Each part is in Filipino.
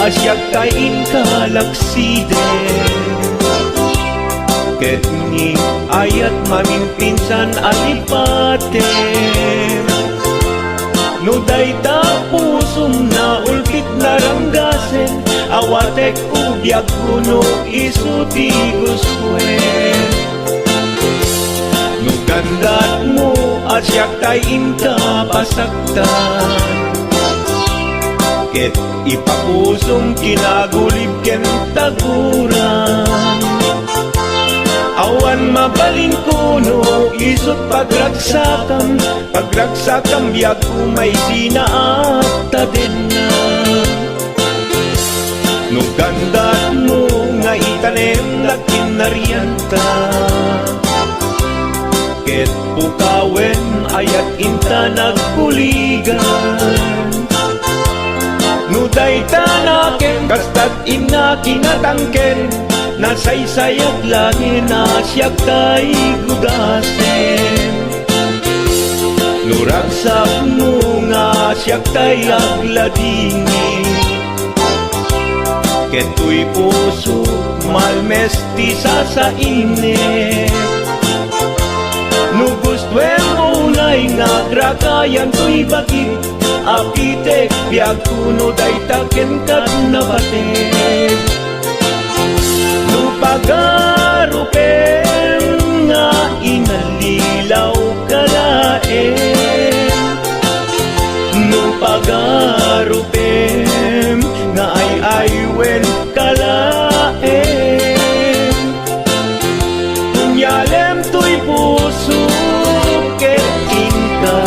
asyak kain kalaksiden. Ket ni ayat maminpinsan alipatem. No dayta pusum na ulkit naranggasen, awatek ubyak kuno isuti guswen. No gandat mo asyak kain kapasaktan. Ket ipapusong kinagulib ken taguran. Awan mabalin kuno isut pagragsakam, pagragsakam biag umay sinaata din na. No gandat mo nga itanem na kinarianta. Ket pukawen ayat inta nagkuligan. Nuday tanaken kastat ina kinatangken, nasaysayat langin asyak tay gudasen. Nuragsak mo nga asyak tay agladingin. Keto'y puso malmesti sa init. Nugustwen mo unay nga grakayan to'y bakit. Apitek biag kuno day taken kat nabatek. Nupagarupen nga inalilaw kalaen. Nupagarupen nga ay-aywen kalaen. Kunyalem to'y puso ket inka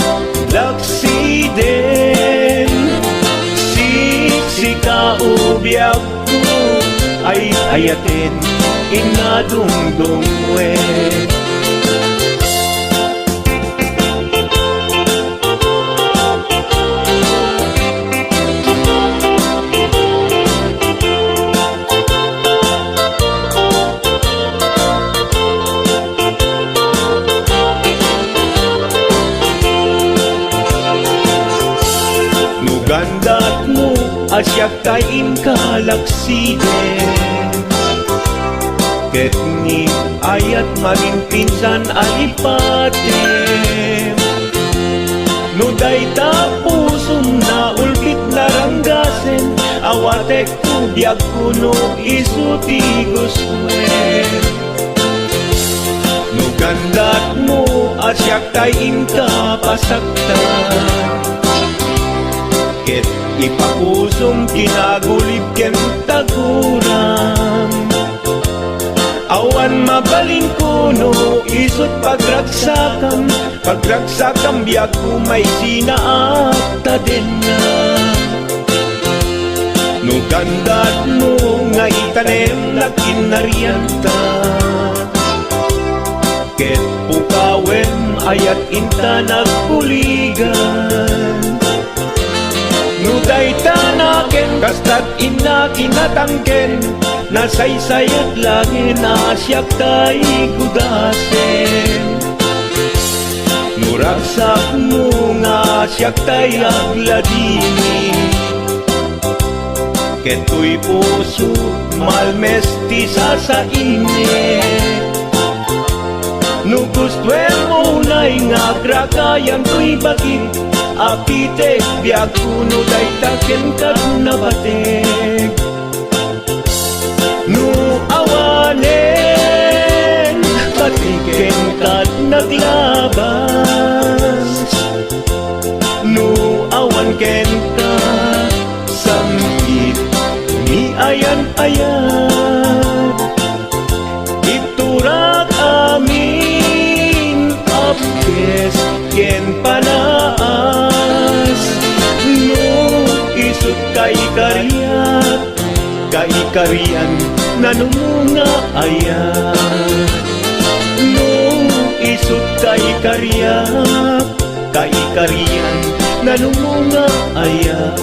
laksiden. Kaubyak ko ay ayatin inadungdungwe. Nugandat mo asyak kain kalaksiden. Ket ni ayat maminpinsan alipatem. No dayta pusum na ulkit naranggasen, awatek ubyak kuno isuti guswen. No gandat mo asyak kain kapasaktan. Ket ipapusong kinagulib ken taguran. Awan mabalin kuno isut pagragsakam, pagragsakam biag umay sinaata din na. No gandat mo nga itanem na kinarianta. Ket pukawen ayat inta nagkuligan. Nuday tanaken kastat ina kinatangken, nasaysayat langin asyak tay gudasen. Nuragsak mo nga asyak tay agladini. Keto'y puso malmesti sa init. Nugustwen mo unay nga grakayan to'y bakit. Apitek biag kuno day taken kat nabatek. No awanen patiken kat naglabas. No awan ken ka samkit ni ayan-ayan. Iturak amin apkes ken panaas. No isut kay kariyat, kay kariyan nanumunga ayan. No isut kay kariyat, kay kariyan nanumunga ayan.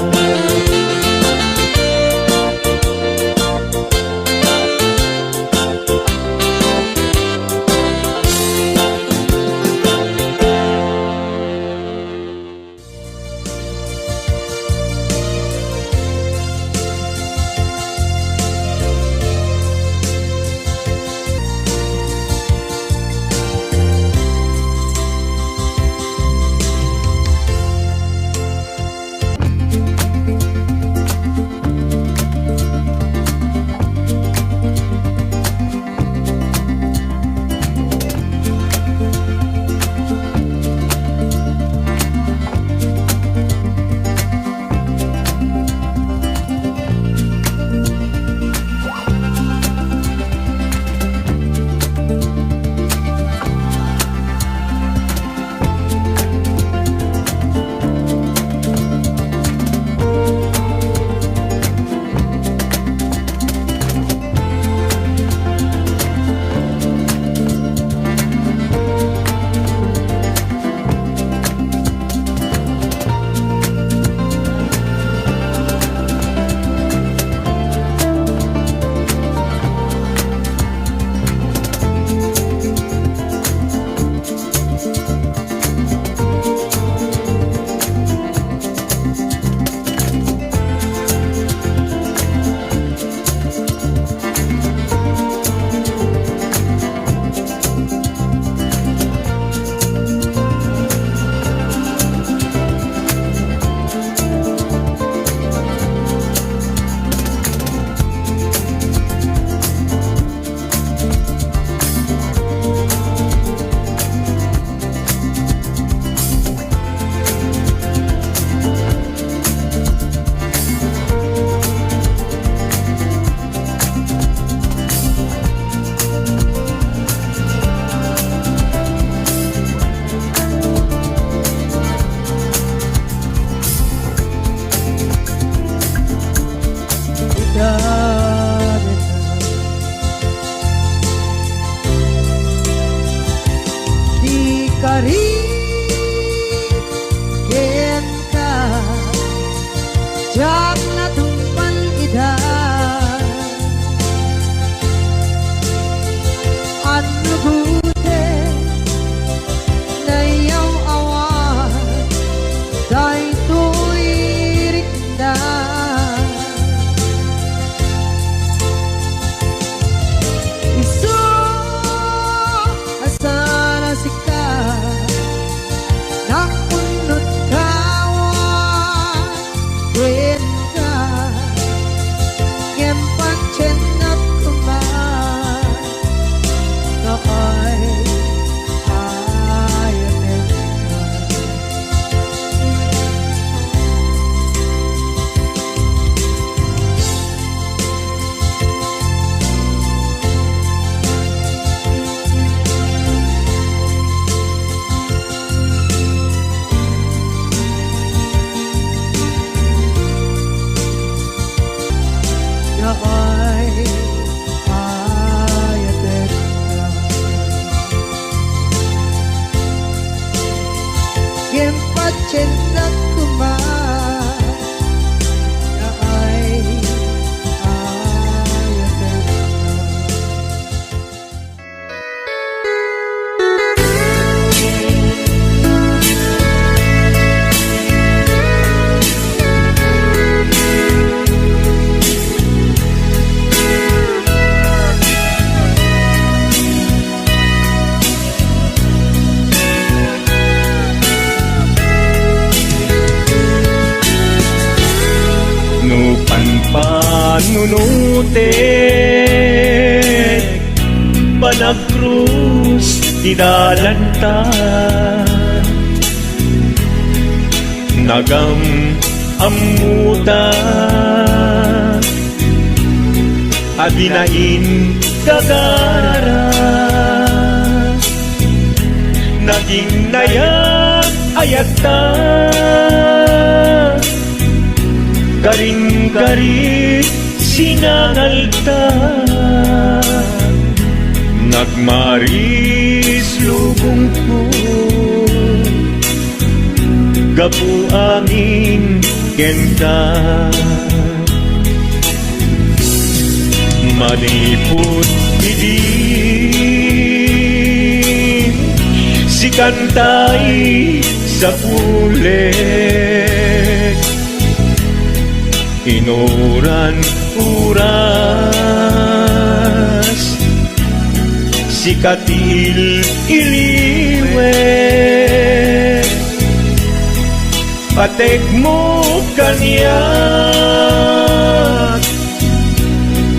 nunutek panagkrus ti dalantan nagam amuta adinain gagara naging nayak ayata karing-karit sinangalta nagmaris lubong ko gapu angin kenta maniput idin si kantay sa pulet inuran uras si katil iliwe patek mo kanyak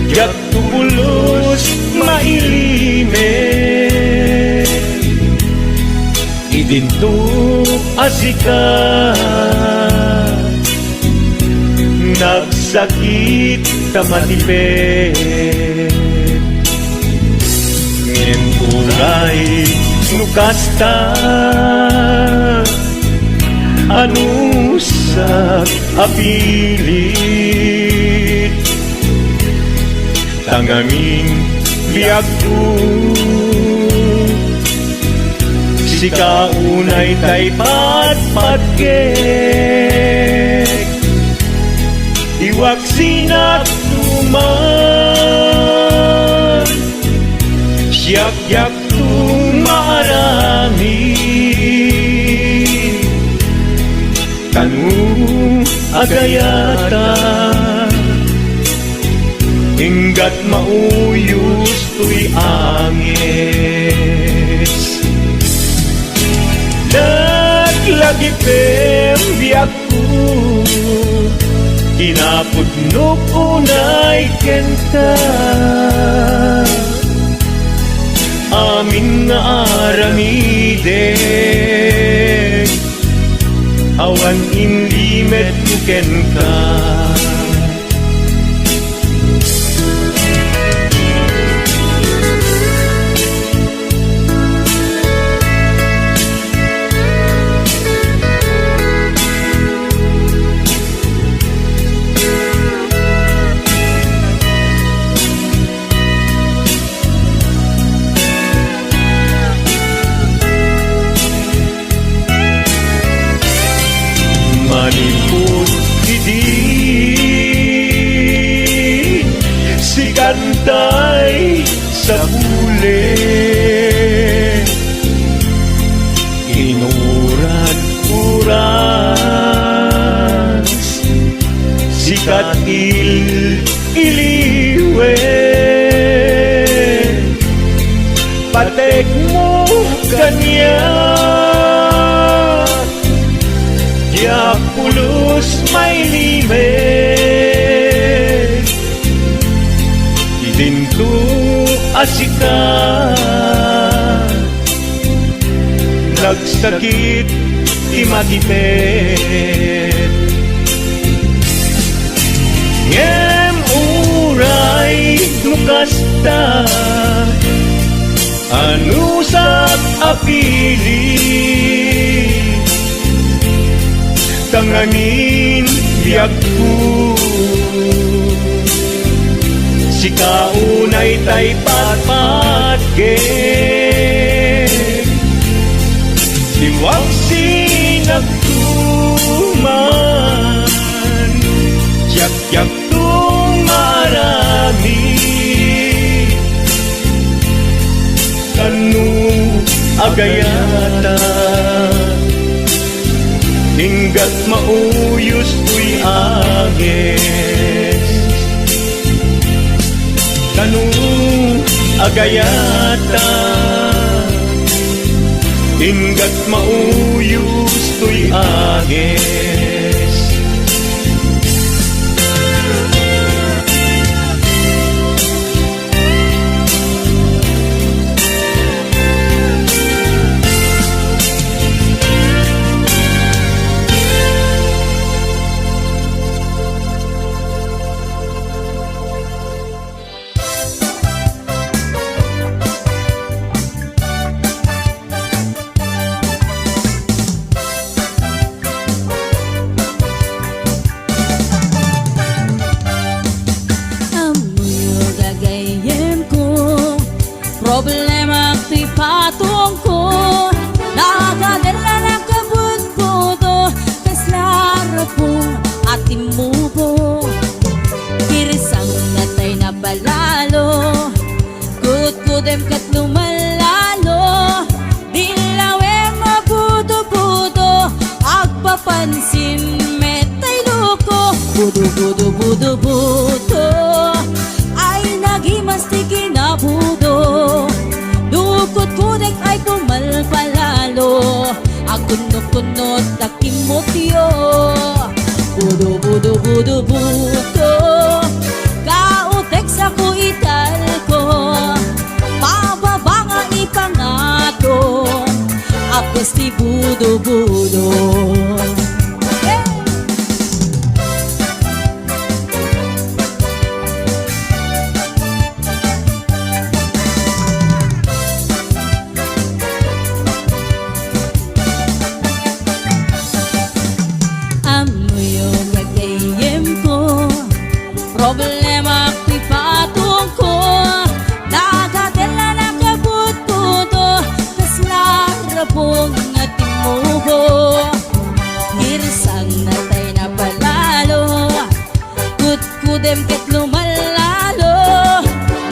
yak tubulos mailime idinto asika nagsakit tamatipet ngin uray nukasta anusak apilit tangamin biyagto si kaunay tay patpatgek iwak sinat tuman siyak-yak tumarami kanu agayata hinggat mauyos tuy angis naglagi pembiyak ko kinapudnok unay kenta amin nga aramidek awan inlimet buken ka maniput idin si kantay sa huli inuran uras si katil iliwe patek mo kanya yak pulos may limet idinto asika nagsakit imatipet ngem uray nukasta anusak apili tanganin biyagto si kaunay tay patpatgek iwak sinagtuman yak-yak tumarami kanu agayata hinggat mauyos tuy agis kanu agayata hinggat mauyos tuy agis budo-budo ay nagimasti kinabudo. Dukot kudek ay pumalpalalo, akunot-kunot takimotyo. Budo-budo-budo-budo, kautek sa kuital ko, pababa nga ipangato, apes ti budo-budo. Problema ko'y patong ko, nagatela na kabut-buto, tas larapong ating muho. Hirsang natay na palalo, kut-kudem ket lumalalo,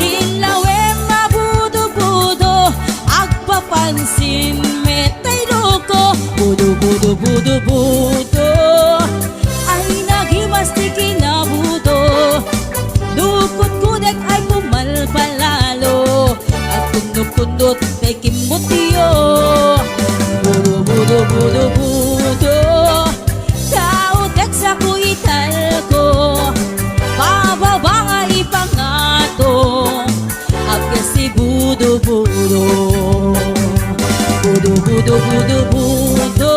ilawem mabudo-budo, agpapansin metay loko. Budo-budo-budo-budo ay nagimasti kinabudo. Dukot kudek ay pumalpalalo, at kundot-kundot kay kimutyo. Budo-budo-budo-budo, kautek sa kuital ko, pababa nga ipangato, apes si budo-budo. Budo-budo-budo-budo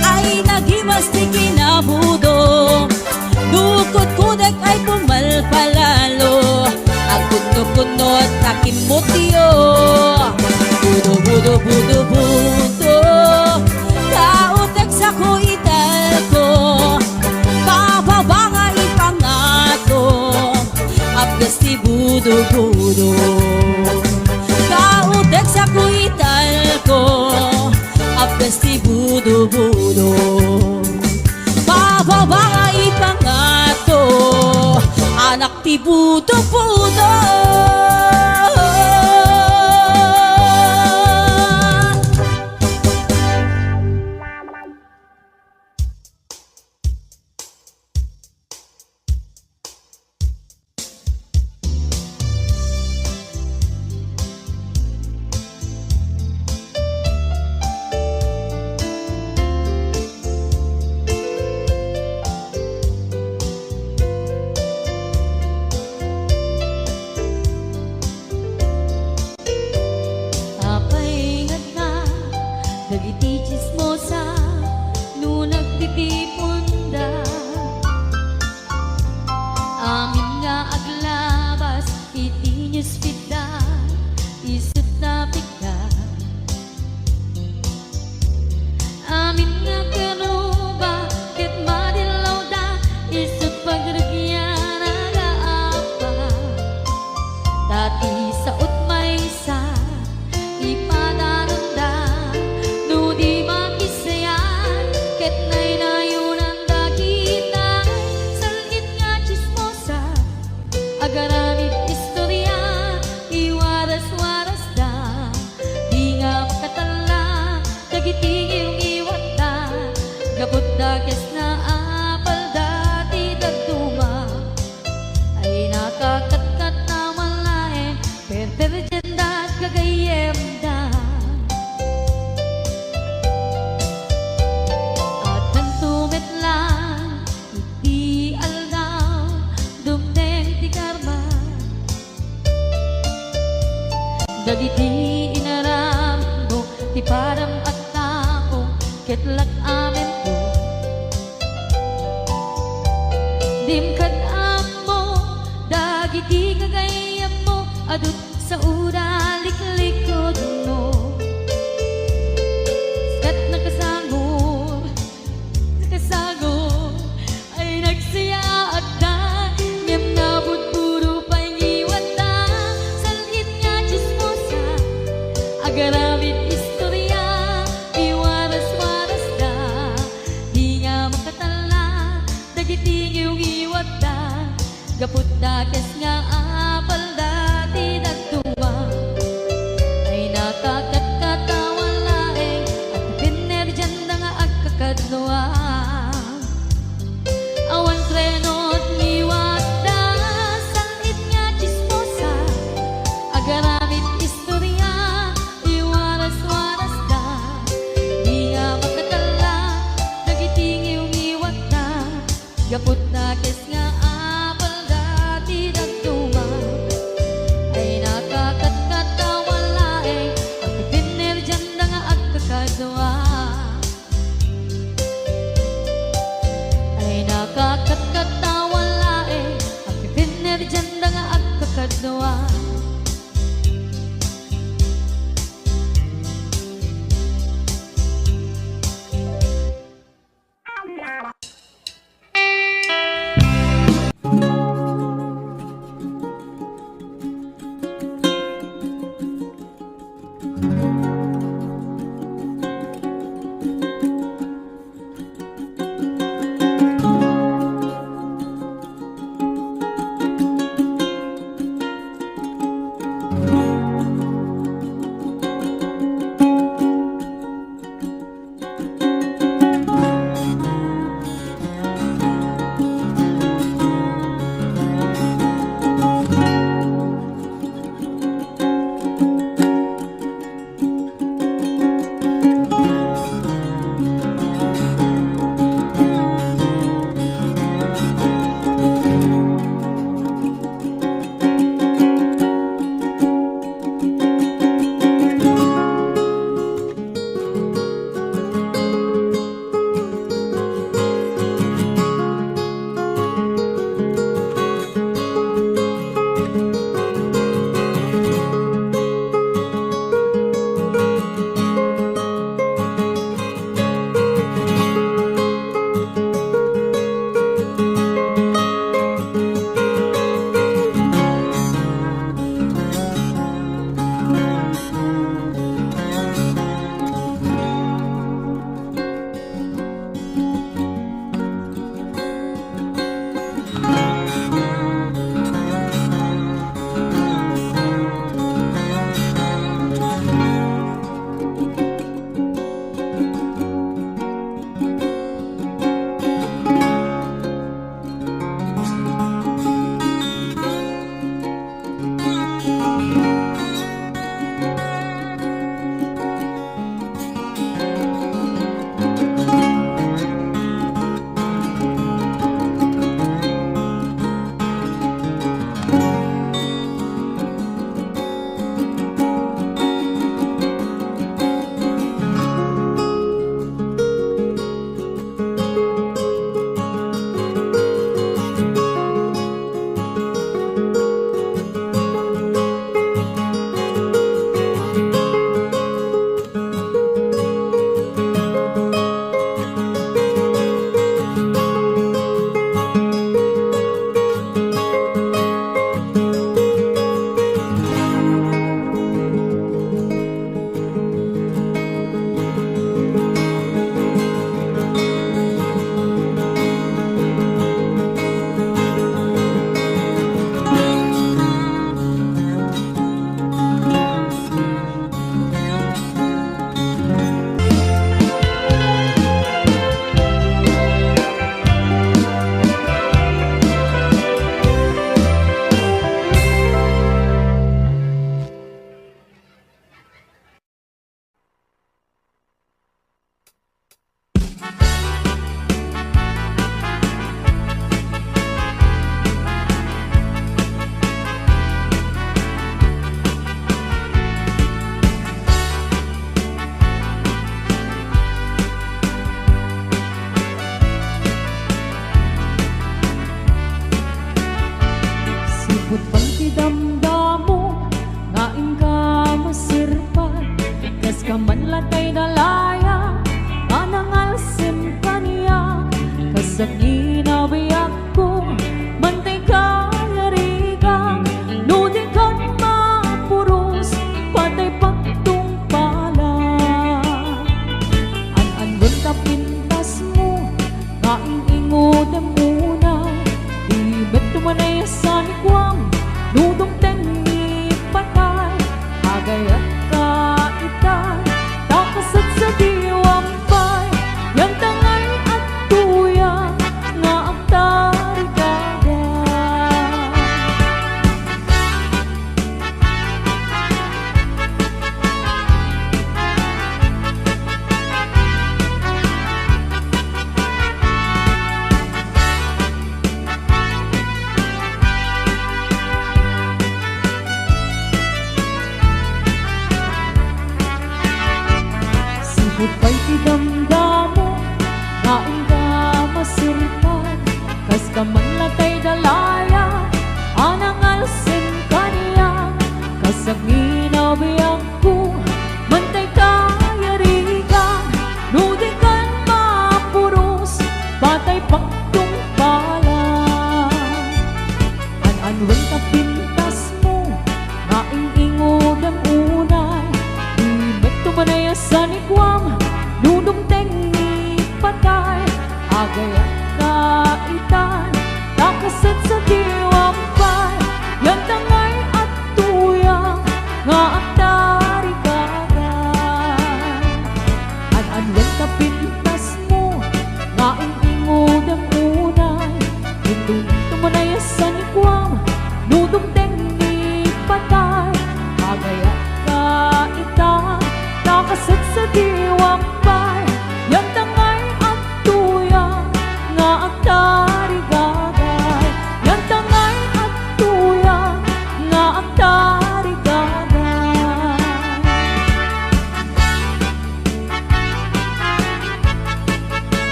ay nagimasti kinabudo. Dukot kudek ay pumalpalalo, akunot-kunot takimotyo. Budo-budo-budo-budo, kautek sa kuital ko, pababa nga ipangato, apes ti budo-budo. Kautek sa kuital ko, apes ti budo-budo. Pababa nga ipangato, anak ti budo-budo. Dagiti chismosa, no nagtitipunda, amin nga aglabas, iti newsfeed isut na pigda. Amin nga kanuba, ket madilaw da, isut pagragyan nagaapa. Dati sa utmaysa, ipadaranda, no di makisayan, ket nay nayunan dagita, salit nga chismosa, agaramid istorya, iwaras-waras da, di nga makatala, dagiti iyong iwat da, gabot da kes na apal dati dagduma, ay nakakatkat na malain, perperjan da at kagayem da. At nantumit lang, iti aldaw, dumdeng ti karma, dagiti inaram mo, ti param at tao, ketlak amin ko. Dimkad mo, dagiti kagayam mo, adut sa uralik-likod mo. Skat nakasagod, ay nagsaya at da, ngem nabut puro pa'y iwan da, salit nga chismosa, agaramid istorya, iwaras-waras da, di nga makatala, dagiti iyong iwat da, gaput da kes nga apal dati dagduma, ay nakakatkatawan laeng, at pinerjan da nga agkakadloa. Awan krenot ni Gapot na kes nga apal dati nagtuma ay nakakatkatawalae ang ipinner dyan na nga agkakadwa ay nakakatkatawalae ang ipinner dyan na nga agkakadwa.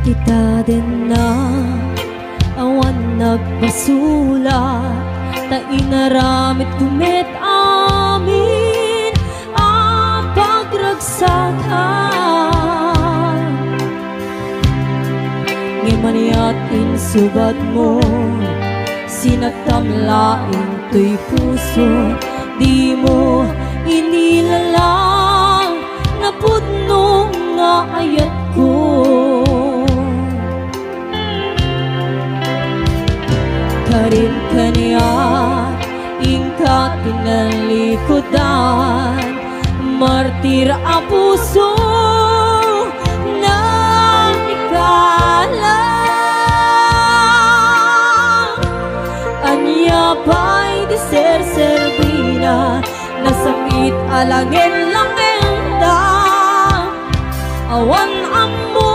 Kita din na awan nagpasulat, ta inaramit kumit amin ang pagragsakan. Ngayon insubad mo, sinagtamlaing to'y puso, di mo inilalang na pudno nga ayat ko. Karin kaniya ingka tinalikodan, martir a puso na ikalang. Anya pa'y di ser-servina, nasakit alangin lang enda, awan amo